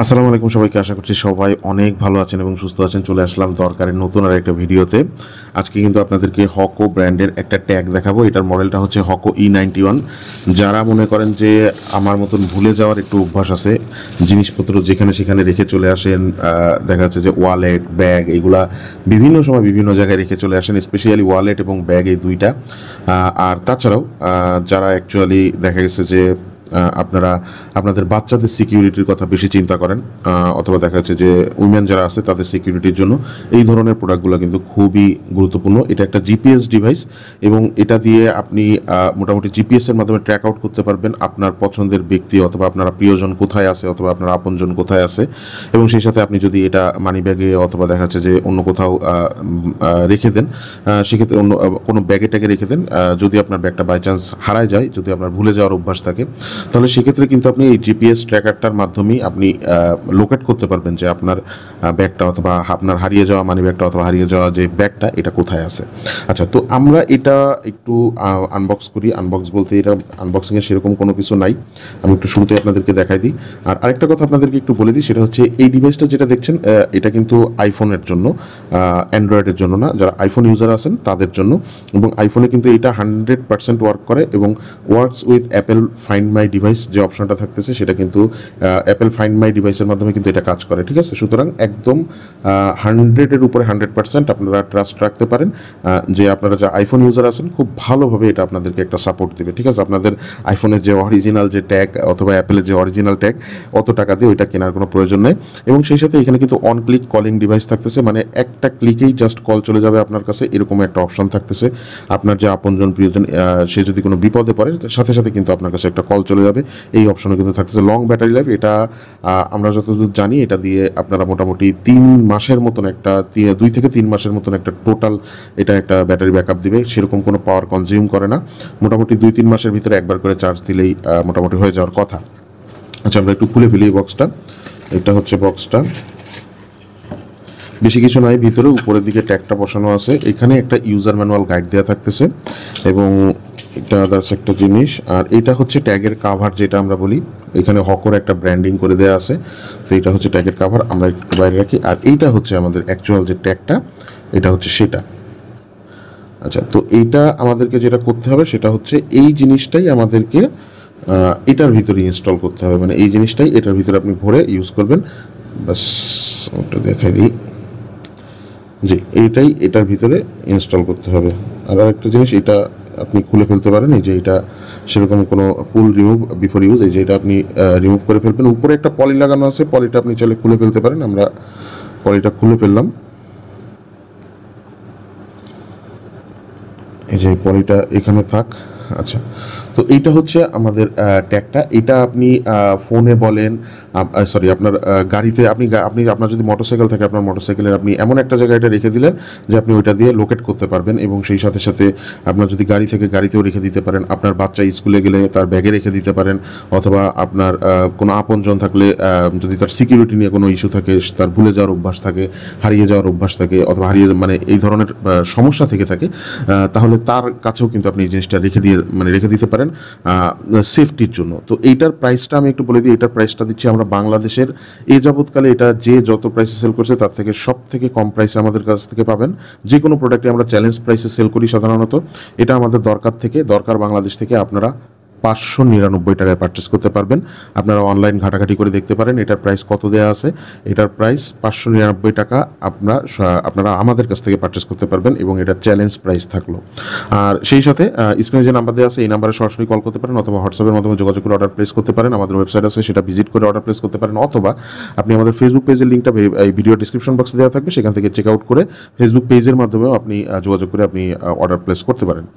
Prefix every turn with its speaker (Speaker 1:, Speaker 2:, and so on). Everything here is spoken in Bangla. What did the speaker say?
Speaker 1: আসসালামু আলাইকুম সবাইকে, আশা করছি সবাই অনেক ভালো আছেন এবং সুস্থ আছেন। চলে আসলাম দরকারের নতুন আর একটা ভিডিওতে। আজকে কিন্তু আপনাদেরকে হকো ব্র্যান্ডের একটা ট্যাগ দেখাবো। এটার মডেলটা হচ্ছে হকো E91। যারা মনে করেন যে আমার মতন ভুলে যাওয়ার একটু অভ্যাস আছে, জিনিসপত্র যেখানে সেখানে রেখে চলে আসেন, দেখা যাচ্ছে যে ওয়ালেট, ব্যাগ এগুলা বিভিন্ন সময় বিভিন্ন জায়গায় রেখে চলে আসেন, স্পেশালি ওয়ালেট এবং ব্যাগ এই দুইটা। আর তাছাড়াও যারা অ্যাকচুয়ালি দেখা গেছে যে আপনারা আপনাদের বাচ্চাদের সিকিউরিটির কথা বেশি চিন্তা করেন, অথবা দেখা যাচ্ছে যে উইমেন যারা আছে তাদের সিকিউরিটির জন্য এই ধরনের প্রোডাক্টগুলো কিন্তু খুবই গুরুত্বপূর্ণ। এটা একটা জিপিএস ডিভাইস এবং এটা দিয়ে আপনি মোটামুটি জিপিএসের মাধ্যমে ট্র্যাক আউট করতে পারবেন আপনার পছন্দের ব্যক্তি অথবা আপনার প্রিয়জন কোথায় আছে অথবা আপনার আপনজন কোথায় আছে। এবং সেই সাথে আপনি যদি এটা মানি ব্যাগে অথবা দেখা যাচ্ছে যে অন্য কোথাও রেখে দেন, সেক্ষেত্রে অন্য কোনো ব্যাগে ট্যাগে রেখে দেন, যদি আপনার ব্যাগটা বাই চান্স হারায় যায়, যদি আপনার ভুলে যাওয়ার অভ্যাস থাকে, তাহলে সেক্ষেত্রে কিন্তু আপনি এই জিপিএস ট্র্যাকারটার মাধ্যমেই আপনি লোকেট করতে পারবেন যে আপনার ব্যাগটা অথবা আপনার হারিয়ে যাওয়া মানি ব্যাগটা অথবা হারিয়ে যাওয়া যে ব্যাগটা এটা কোথায় আছে। আচ্ছা, তো আমরা এটা একটু আনবক্স করি। আনবক্স বলতে এটা আনবক্সিংয়ে সেরকম কোনো কিছু নাই, আমি একটু শুরুতে আপনাদেরকে দেখাই দিই। আর আরেকটা কথা আপনাদেরকে একটু বলে দিই, সেটা হচ্ছে এই ডিভাইসটা যেটা দেখছেন এটা কিন্তু আইফোনের জন্য, অ্যান্ড্রয়েডের জন্য না। যারা আইফোন ইউজার আছেন তাদের জন্য। এবং আইফোনে কিন্তু এটা 100% ওয়ার্ক করে এবং works with Apple find my device যে অপশনটা থাকতেছে সেটা কিন্তু অ্যাপেল ফাইন্ড মাই ডিভাইসের মাধ্যমে কিন্তু এটা কাজ করে, ঠিক আছে। সুতরাং একদম 100-এর উপরে 100% আপনারা ট্রাস্ট রাখতে পারেন যে আপনারা যা আইফোন ইউজার আছেন খুব ভালোভাবে এটা আপনাদেরকে একটা সাপোর্ট দেবে, ঠিক আছে। আপনাদের আইফোনের যে অরিজিনাল যে ট্যাগ অথবা অ্যাপেলের যে অরিজিনাল ট্যাগ অত টাকা দিয়ে ওইটা কেনার কোনো প্রয়োজন নেই। এবং সেই সাথে এখানে কিন্তু অন ক্লিক কলিং ডিভাইস থাকতেছে, মানে একটা ক্লিকেই জাস্ট কল চলে যাবে আপনার কাছে, এরকম একটা অপশন থাকতেছে। আপনার যে আপনজন প্রিয়জন সে যদি কোনো বিপদে পড়ে সাথে সাথে কিন্তু আপনার কাছে একটা কল চলে যাবে, এই অপশনে কিন্তু থাকতেছে। লং ব্যাটারি লাইফ, এটা আমরা যতদূর জানি এটা দিয়ে আপনারা মোটামুটি 3 মাসের মতন একটা 2 থেকে 3 মাসের মতন একটা টোটাল এটা একটা ব্যাটারি ব্যাকআপ দিবে। সেরকম কোনো পাওয়ার কনজিউম করে না। মোটামুটি 2-3 মাসের ভিতরে একবার করে চার্জ দিলেই মোটামুটি হয়ে যাওয়ার কথা। আচ্ছা, আমরা একটু খুলে ফেলি এই বক্সটা। এটা হচ্ছে বক্সটা, বেশি কিছু নাই ভিতরে। উপরের দিকে ট্যাগটা বসানো আছে, এখানে একটা ইউজার ম্যানুয়াল গাইড দেওয়া থাকতেছে এবং এটা আদার্স একটা জিনিস। আর এটা হচ্ছে ট্যাগের কাভার যেটা আমরা বলি, এখানে হকর একটা ব্র্যান্ডিং করে দেওয়া আছে। তো এটা হচ্ছে ট্যাগের কাভার, আমরা একটু বাইরে রাখি। আর এইটা হচ্ছে আমাদের অ্যাকচুয়াল যে ট্যাগটা, এটা হচ্ছে সেটা। আচ্ছা, তো এইটা আমাদেরকে যেটা করতে হবে সেটা হচ্ছে এই জিনিসটাই আমাদেরকে এটার ভিতরে ইনস্টল করতে হবে, মানে এই জিনিসটাই এটার ভিতরে আপনি ভরে ইউজ করবেন। বাস ওটা দেখাই দিই, জি এইটাই এটার ভিতরে ইনস্টল করতে হবে। আর একটা জিনিস, এটা আপনি খুলে ফেলতে পারেন, এই যে এটা সেরকম কোনো পুল রিমুভ বিফোর ইউজ, এই যে এটা আপনি রিমুভ করে ফেলবেন। উপরে একটা পলি লাগানো আছে, পলিটা আপনি চাইলে খুলে ফেলতে পারেন। আমরা পলিটা খুলে ফেললাম, এই যে পলিটা এখানে থাক। আচ্ছা, তো এইটা হচ্ছে আমাদের ট্যাগটা। এটা আপনি ফোনে বলেন, সরি আপনার গাড়িতে, আপনি আপনার যদি মোটরসাইকেল থাকে আপনার মোটরসাইকেলের আপনি এমন একটা জায়গায় এটা রেখে দিলেন যে আপনি ওইটা দিয়ে লোকেট করতে পারবেন। এবং সেই সাথে সাথে আপনার যদি গাড়ি থেকে গাড়িতেও রেখে দিতে পারেন, আপনার বাচ্চা স্কুলে গেলে তার ব্যাগে রেখে দিতে পারেন, অথবা আপনার কোনো আপনজন থাকলে যদি তার সিকিউরিটি নিয়ে কোনো ইস্যু থাকে, তার ভুলে যাওয়ার অভ্যাস থাকে, হারিয়ে যাওয়ার অভ্যাস থাকে, অথবা মানে এই ধরনের সমস্যা থেকে থাকে, তাহলে তার কাছেও কিন্তু আপনি এই জিনিসটা রেখে দিতে পারেন সেফটির জন্য। তো এইটার প্রাইসটা আমি একটু বলে দিই। এটার প্রাইসটা দিচ্ছি আমরা বাংলাদেশের এ যাবৎকালে এটা যে যত প্রাইসে সেল করছে তার থেকে সব থেকে কম প্রাইসে আমাদের কাছ থেকে পাবেন। যে কোনো প্রোডাক্টে আমরা চ্যালেঞ্জ প্রাইসে সেল করি সাধারণত। এটা আমাদের দরকার বাংলাদেশ থেকে আপনারা 599 টাকায় পারচেস করতে পারবেন। আপনারা অনলাইন ঘাটাঘাটি করে দেখতে পারেন এটার প্রাইস কত দেওয়া আছে। এটার প্রাইস 599 টাকা আপনারা আমাদের কাছ থেকে পারচেস করতে পারবেন এবং এটা চ্যালেঞ্জ প্রাইস থাকলো। আর সেই সাথে স্ক্রিনে যে নাম্বার দেওয়া আছে এই নাম্বারে সরাসরি কল করতে পারেন, অথবা হোয়াটসঅ্যাপের মাধ্যমে যোগাযোগ করে অর্ডার প্লেস করতে পারেন। আমাদের ওয়েবসাইট আছে, সেটা ভিজিট করে অর্ডার প্লেস করতে পারেন, অথবা আপনি আমাদের ফেসবুক পেজের লিঙ্কটা এই ভিডিও ডিসক্রিপশন বক্সে দেওয়া থাকবে, সেখান থেকে চেক আউট করে ফেসবুক পেজের মাধ্যমেও আপনি যোগাযোগ করে আপনি অর্ডার প্লেস করতে পারেন।